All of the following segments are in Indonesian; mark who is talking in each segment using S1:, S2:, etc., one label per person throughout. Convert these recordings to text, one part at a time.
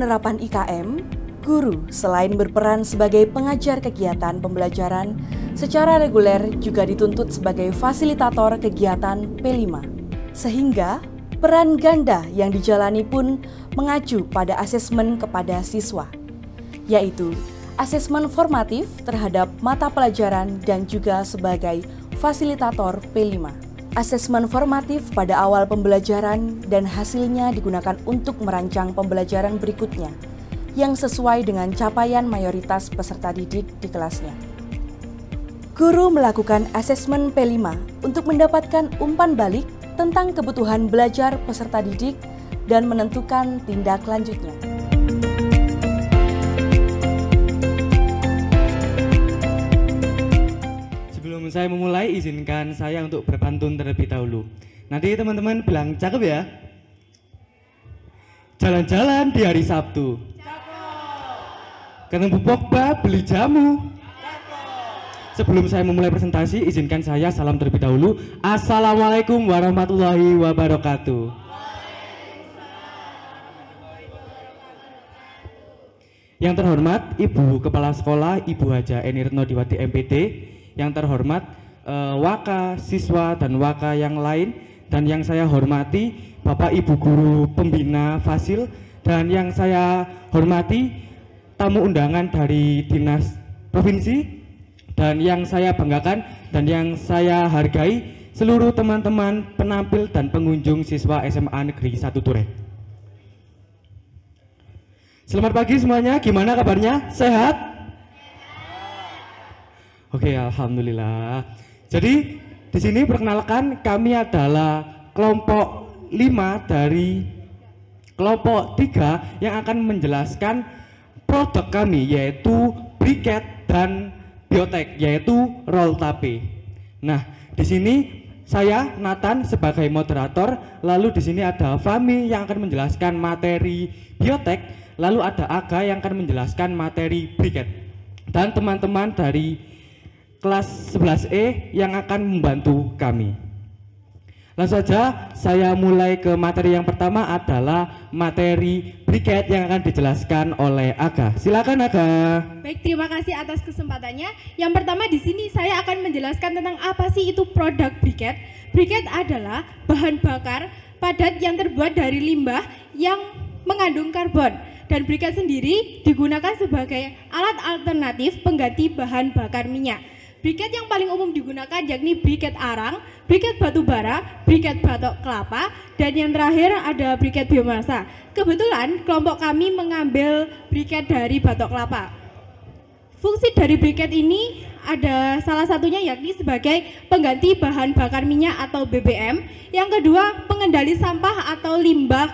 S1: penerapan IKM, guru selain berperan sebagai pengajar kegiatan pembelajaran secara reguler juga dituntut sebagai fasilitator kegiatan P5. Sehingga peran ganda yang dijalani pun mengacu pada asesmen kepada siswa, yaitu asesmen formatif terhadap mata pelajaran dan juga sebagai fasilitator P5. Asesmen formatif pada awal pembelajaran dan hasilnya digunakan untuk merancang pembelajaran berikutnya yang sesuai dengan capaian mayoritas peserta didik di kelasnya. Guru melakukan asesmen P5 untuk mendapatkan umpan balik tentang kebutuhan belajar peserta didik dan menentukan tindak lanjutnya.
S2: Sebelum saya memulai, izinkan saya untuk berpantun terlebih dahulu. Nanti teman-teman bilang cakep ya. Jalan-jalan di hari Sabtu. Ketemu Pogba beli jamu. Sebelum saya memulai presentasi, izinkan saya salam terlebih dahulu. Assalamualaikum warahmatullahi wabarakatuh. Yang terhormat Ibu Kepala Sekolah Ibu Haja Eni Retnodiwati MPD, yang terhormat waka, siswa dan waka yang lain, dan yang saya hormati Bapak Ibu Guru Pembina Fasil, dan yang saya hormati tamu undangan dari Dinas Provinsi, dan yang saya banggakan dan yang saya hargai seluruh teman-teman penampil dan pengunjung siswa SMA Negeri 1 Turen. Selamat pagi semuanya, gimana kabarnya? Sehat? Oke, alhamdulillah. Jadi di sini perkenalkan, kami adalah kelompok 5 dari kelompok 3 yang akan menjelaskan produk kami, yaitu briket dan biotek, yaitu Roltape. Nah, di sini saya Nathan sebagai moderator, lalu di sini ada Fami yang akan menjelaskan materi biotek, lalu ada Aga yang akan menjelaskan materi briket, dan teman-teman dari kelas 11E yang akan membantu kami. Langsung saja saya mulai ke materi yang pertama, adalah materi briket yang akan dijelaskan oleh Aga. Silakan Aga.
S3: Baik, terima kasih atas kesempatannya. Yang pertama di sini saya akan menjelaskan tentang apa sih itu produk briket. Briket adalah bahan bakar padat yang terbuat dari limbah yang mengandung karbon. Dan briket sendiri digunakan sebagai alat alternatif pengganti bahan bakar minyak. Briket yang paling umum digunakan yakni briket arang, briket batu bara, briket batok kelapa, dan yang terakhir ada briket biomasa. Kebetulan kelompok kami mengambil briket dari batok kelapa. Fungsi dari briket ini ada salah satunya yakni sebagai pengganti bahan bakar minyak atau BBM. Yang kedua, pengendali sampah atau limbah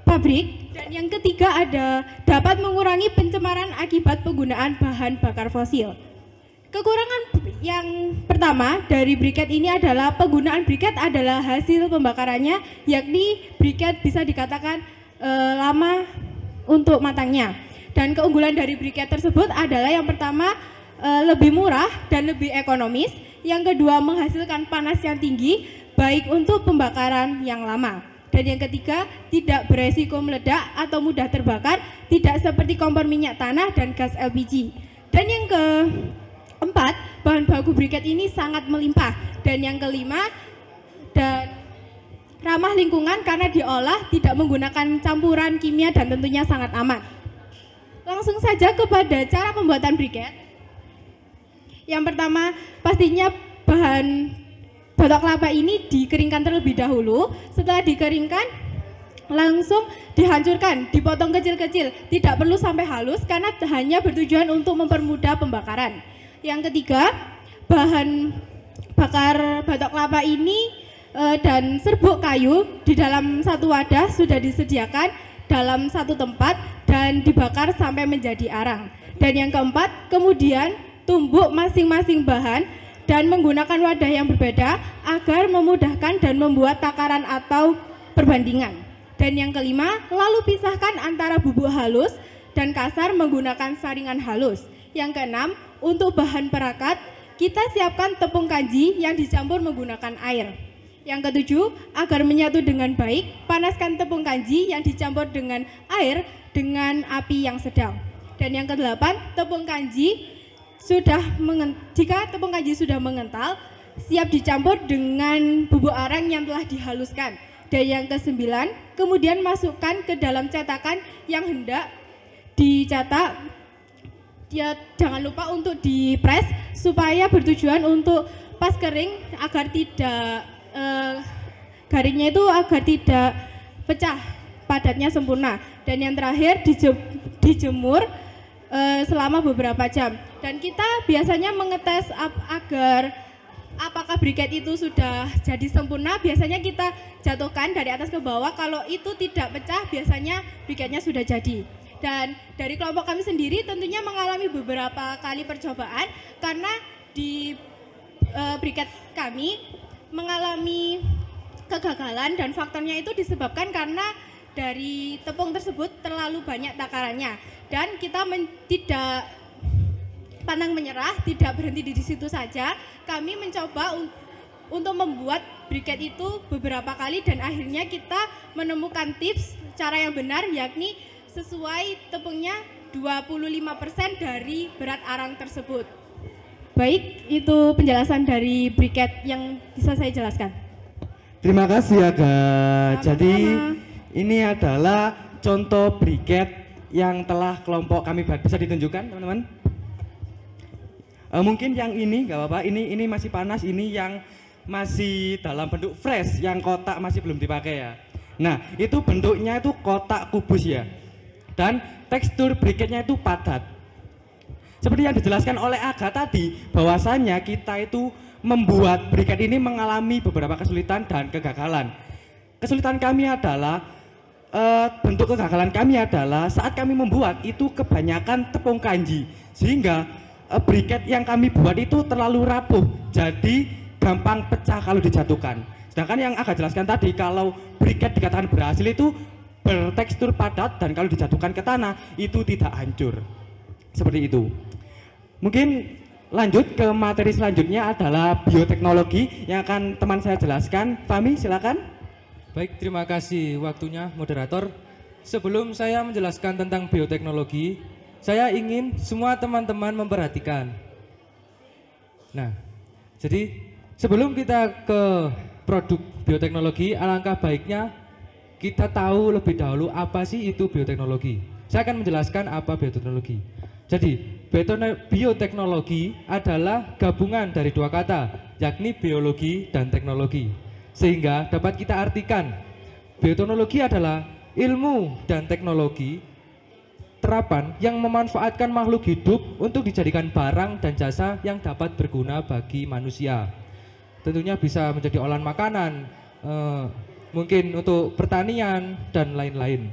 S3: pabrik. Dan yang ketiga ada dapat mengurangi pencemaran akibat penggunaan bahan bakar fosil. Kekurangan yang pertama dari briket ini adalah penggunaan briket adalah hasil pembakarannya, yakni briket bisa dikatakan lama untuk matangnya. Dan keunggulan dari briket tersebut adalah yang pertama lebih murah dan lebih ekonomis, yang kedua menghasilkan panas yang tinggi baik untuk pembakaran yang lama, dan yang ketiga tidak beresiko meledak atau mudah terbakar, tidak seperti kompor minyak tanah dan gas LPG. Dan yang keempat, bahan baku briket ini sangat melimpah, dan yang kelima dan ramah lingkungan karena diolah tidak menggunakan campuran kimia dan tentunya sangat aman. Langsung saja kepada cara pembuatan briket. Yang pertama, pastinya bahan batok kelapa ini dikeringkan terlebih dahulu. Setelah dikeringkan, langsung dihancurkan, dipotong kecil-kecil, tidak perlu sampai halus karena hanya bertujuan untuk mempermudah pembakaran. Yang ketiga, bahan bakar batok kelapa ini dan serbuk kayu di dalam satu wadah sudah disediakan dalam satu tempat dan dibakar sampai menjadi arang. Dan yang keempat, kemudian tumbuk masing-masing bahan dan menggunakan wadah yang berbeda agar memudahkan dan membuat takaran atau perbandingan. Dan yang kelima, lalu pisahkan antara bubuk halus dan kasar menggunakan saringan halus. Yang keenam, untuk bahan perakat, kita siapkan tepung kanji yang dicampur menggunakan air. Yang ketujuh, agar menyatu dengan baik, panaskan tepung kanji yang dicampur dengan air dengan api yang sedang. Dan yang kedelapan, jika tepung kanji sudah mengental, siap dicampur dengan bubuk arang yang telah dihaluskan. Dan yang kesembilan, kemudian masukkan ke dalam cetakan yang hendak dicetak. Ya, jangan lupa untuk dipres supaya bertujuan untuk pas kering agar tidak garingnya itu agar tidak pecah, padatnya sempurna. Dan yang terakhir dijemur selama beberapa jam. Dan kita biasanya mengetes agar apakah briket itu sudah jadi sempurna. Biasanya kita jatuhkan dari atas ke bawah. Kalau itu tidak pecah, biasanya briketnya sudah jadi. Dan dari kelompok kami sendiri tentunya mengalami beberapa kali percobaan karena di briket kami mengalami kegagalan, dan faktornya itu disebabkan karena dari tepung tersebut terlalu banyak takarannya. Dan kita tidak pantang menyerah, tidak berhenti di situ saja. Kami mencoba untuk membuat briket itu beberapa kali, dan akhirnya kita menemukan tips cara yang benar, yakni sesuai tepungnya 25% dari berat arang tersebut. Baik, itu penjelasan dari briket yang bisa saya jelaskan.
S2: Terima kasih Aga.
S3: Sama-sama.
S2: Jadi ini adalah contoh briket yang telah kelompok kami buat. Bisa ditunjukkan teman-teman? Mungkin yang ini nggak apa-apa. Ini masih panas. Ini yang masih dalam bentuk fresh, yang kotak masih belum dipakai ya. Nah, itu bentuknya itu kotak kubus ya. Dan tekstur briketnya itu padat. Seperti yang dijelaskan oleh Aga tadi, bahwasanya kita itu membuat briket ini mengalami beberapa kesulitan dan kegagalan. Kesulitan kami adalah, bentuk kegagalan kami adalah saat kami membuat itu kebanyakan tepung kanji, sehingga briket yang kami buat itu terlalu rapuh, jadi gampang pecah kalau dijatuhkan. Sedangkan yang Aga jelaskan tadi, kalau briket dikatakan berhasil itu bertekstur padat dan kalau dijatuhkan ke tanah itu tidak hancur. Seperti itu. Mungkin lanjut ke materi selanjutnya adalah bioteknologi yang akan teman saya jelaskan. Fahmi, silakan.
S4: Baik, terima kasih waktunya moderator. Sebelum saya menjelaskan tentang bioteknologi, saya ingin semua teman-teman memperhatikan. Nah, jadi sebelum kita ke produk bioteknologi, alangkah baiknya kita tahu lebih dahulu apa sih itu bioteknologi. Saya akan menjelaskan apa bioteknologi. Jadi, bioteknologi adalah gabungan dari dua kata, yakni biologi dan teknologi. Sehingga dapat kita artikan, bioteknologi adalah ilmu dan teknologi terapan yang memanfaatkan makhluk hidup untuk dijadikan barang dan jasa yang dapat berguna bagi manusia. Tentunya bisa menjadi olahan makanan, mungkin untuk pertanian dan lain-lain.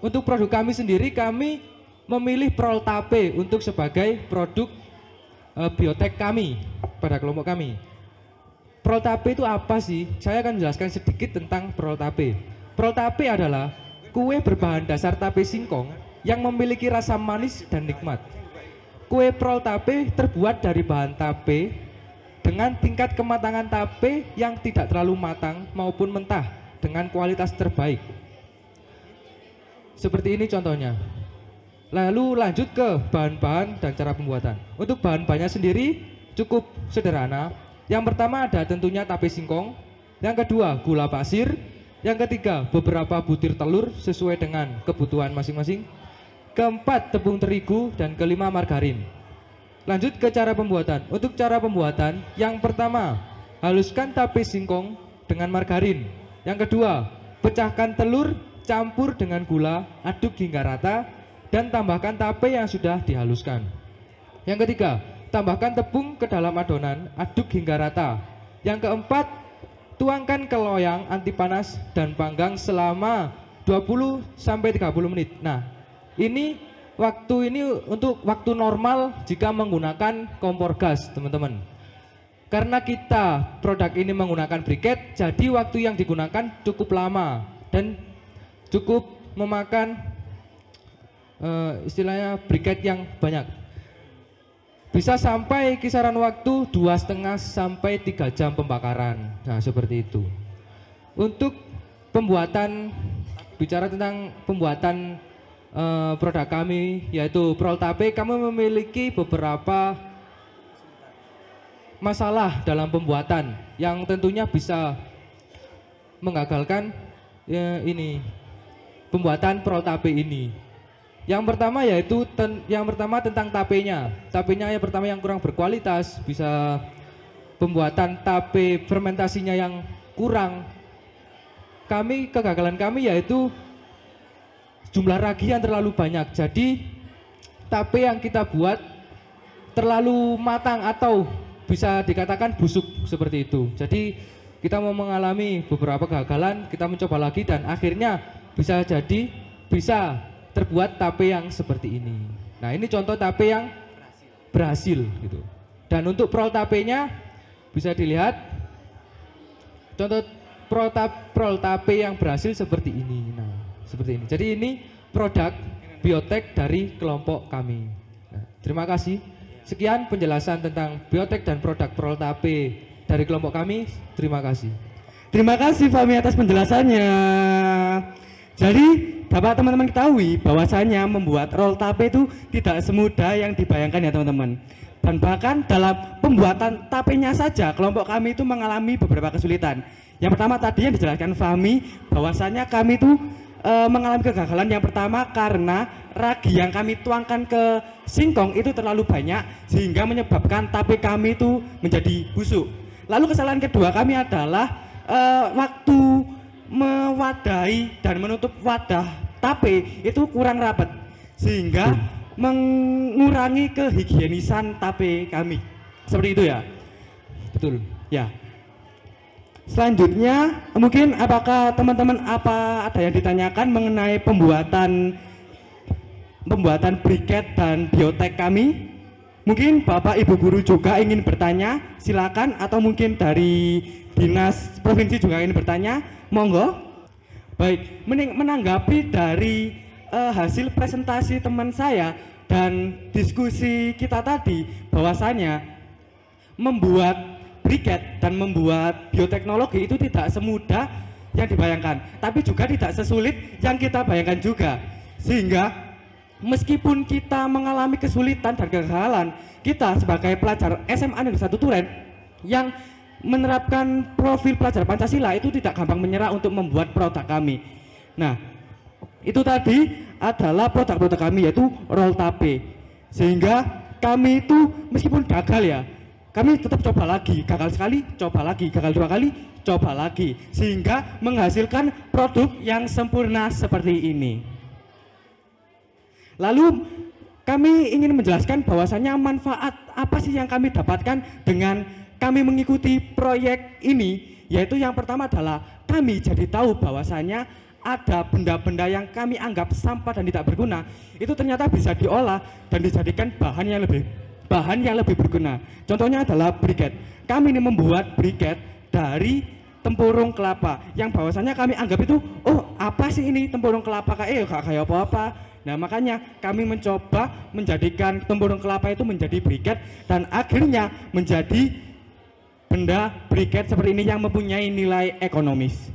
S4: Untuk produk kami sendiri, kami memilih Proltape untuk sebagai produk biotek kami pada kelompok kami. Proltape itu apa sih? Saya akan menjelaskan sedikit tentang Proltape. Proltape adalah kue berbahan dasar tape singkong yang memiliki rasa manis dan nikmat. Kue Proltape terbuat dari bahan tape dengan tingkat kematangan tape yang tidak terlalu matang maupun mentah dengan kualitas terbaik. Seperti ini contohnya. Lalu lanjut ke bahan-bahan dan cara pembuatan. Untuk bahan-bahannya sendiri cukup sederhana. Yang pertama ada tentunya tape singkong. Yang kedua gula pasir. Yang ketiga beberapa butir telur sesuai dengan kebutuhan masing-masing. Keempat tepung terigu dan kelima margarin. Lanjut ke cara pembuatan. Untuk cara pembuatan, yang pertama haluskan tape singkong dengan margarin. Yang kedua pecahkan telur, campur dengan gula, aduk hingga rata, dan tambahkan tape yang sudah dihaluskan. Yang ketiga, tambahkan tepung ke dalam adonan, aduk hingga rata. Yang keempat, tuangkan ke loyang anti panas dan panggang selama 20-30 menit. Nah, waktu ini untuk waktu normal jika menggunakan kompor gas, teman-teman. Karena kita produk ini menggunakan briket, jadi waktu yang digunakan cukup lama dan cukup memakan istilahnya briket yang banyak. bisa sampai kisaran waktu 2,5 sampai 3 jam pembakaran. Nah, seperti itu. Untuk pembuatan, bicara tentang pembuatan produk kami yaitu Proltape, kami memiliki beberapa masalah dalam pembuatan yang tentunya bisa menggagalkan pembuatan Proltape ini. Yang pertama yaitu tentang tapenya. Tapenya yang pertama yang kurang berkualitas, bisa pembuatan tape fermentasinya yang kurang. Kegagalan kami yaitu jumlah ragi yang terlalu banyak. Jadi tape yang kita buat terlalu matang atau bisa dikatakan busuk seperti itu. Jadi kita mau mengalami beberapa kegagalan, kita mencoba lagi dan akhirnya bisa terbuat tape yang seperti ini. Nah, ini contoh tape yang berhasil gitu. Dan untuk Proltape-nya bisa dilihat contoh Proltape yang berhasil seperti ini. Nah, seperti ini. Jadi ini produk biotek dari kelompok kami. Nah, terima kasih. Sekian penjelasan tentang biotek dan produk Proltape dari kelompok kami. Terima kasih.
S2: Terima kasih Fahmi atas penjelasannya. Jadi dapat teman-teman ketahui bahwasanya membuat Proltape itu tidak semudah yang dibayangkan ya teman-teman. Dan bahkan dalam pembuatan tapenya saja kelompok kami itu mengalami beberapa kesulitan. Yang pertama tadi yang dijelaskan Fahmi bahwasanya kami itu mengalami kegagalan yang pertama karena ragi yang kami tuangkan ke singkong itu terlalu banyak sehingga menyebabkan tape kami itu menjadi busuk. Lalu kesalahan kedua kami adalah waktu mewadahi dan menutup wadah tape itu kurang rapat sehingga mengurangi kehigienisan tape kami. Seperti itu ya?
S4: Betul.
S2: Ya. Selanjutnya mungkin apakah teman-teman ada yang ditanyakan mengenai pembuatan briket dan biotek kami? Mungkin Bapak Ibu guru juga ingin bertanya, silakan, atau mungkin dari dinas provinsi juga ingin bertanya, monggo. Baik, menanggapi dari hasil presentasi teman saya dan diskusi kita tadi bahwasanya membuat briket dan membuat bioteknologi itu tidak semudah yang dibayangkan, tapi juga tidak sesulit yang kita bayangkan juga. Sehingga meskipun kita mengalami kesulitan dan kegagalan, kita sebagai pelajar SMA Negeri 1 Turen yang menerapkan profil pelajar Pancasila itu tidak gampang menyerah untuk membuat produk kami. Nah, itu tadi adalah produk-produk kami yaitu Proltape. Sehingga kami itu meskipun gagal ya, kami tetap coba lagi, gagal sekali, coba lagi, gagal 2 kali, coba lagi, sehingga menghasilkan produk yang sempurna seperti ini. Lalu kami ingin menjelaskan bahwasannya manfaat apa sih yang kami dapatkan dengan kami mengikuti proyek ini, yaitu yang pertama adalah kami jadi tahu bahwasannya ada benda-benda yang kami anggap sampah dan tidak berguna, itu ternyata bisa diolah dan dijadikan bahan yang lebih berguna. Contohnya adalah briket. Kami ini membuat briket dari tempurung kelapa yang bahwasannya kami anggap itu, oh apa sih ini tempurung kelapa kayak apa-apa. Nah, makanya kami mencoba menjadikan tempurung kelapa itu menjadi briket dan akhirnya menjadi benda briket seperti ini yang mempunyai nilai ekonomis.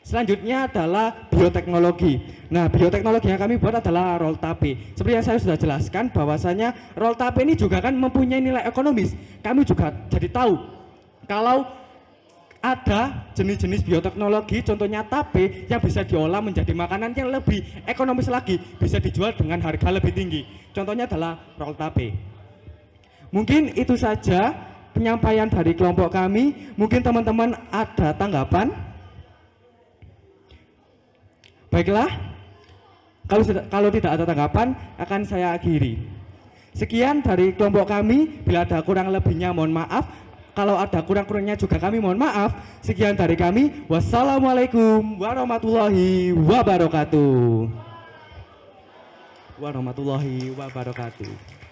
S2: Selanjutnya adalah bioteknologi. Nah, bioteknologi yang kami buat adalah Proltape. Seperti yang saya sudah jelaskan bahwasanya Proltape ini juga kan mempunyai nilai ekonomis. Kami juga jadi tahu kalau ada jenis-jenis bioteknologi, contohnya tape yang bisa diolah menjadi makanan yang lebih ekonomis lagi, bisa dijual dengan harga lebih tinggi. Contohnya adalah Proltape. Mungkin itu saja penyampaian dari kelompok kami. Mungkin teman-teman ada tanggapan? Baiklah, kalau tidak ada tanggapan akan saya akhiri. Sekian dari kelompok kami, bila ada kurang lebihnya mohon maaf. Kalau ada kurang-kurangnya juga kami mohon maaf. Sekian dari kami. Wassalamualaikum warahmatullahi wabarakatuh. Warahmatullahi wabarakatuh.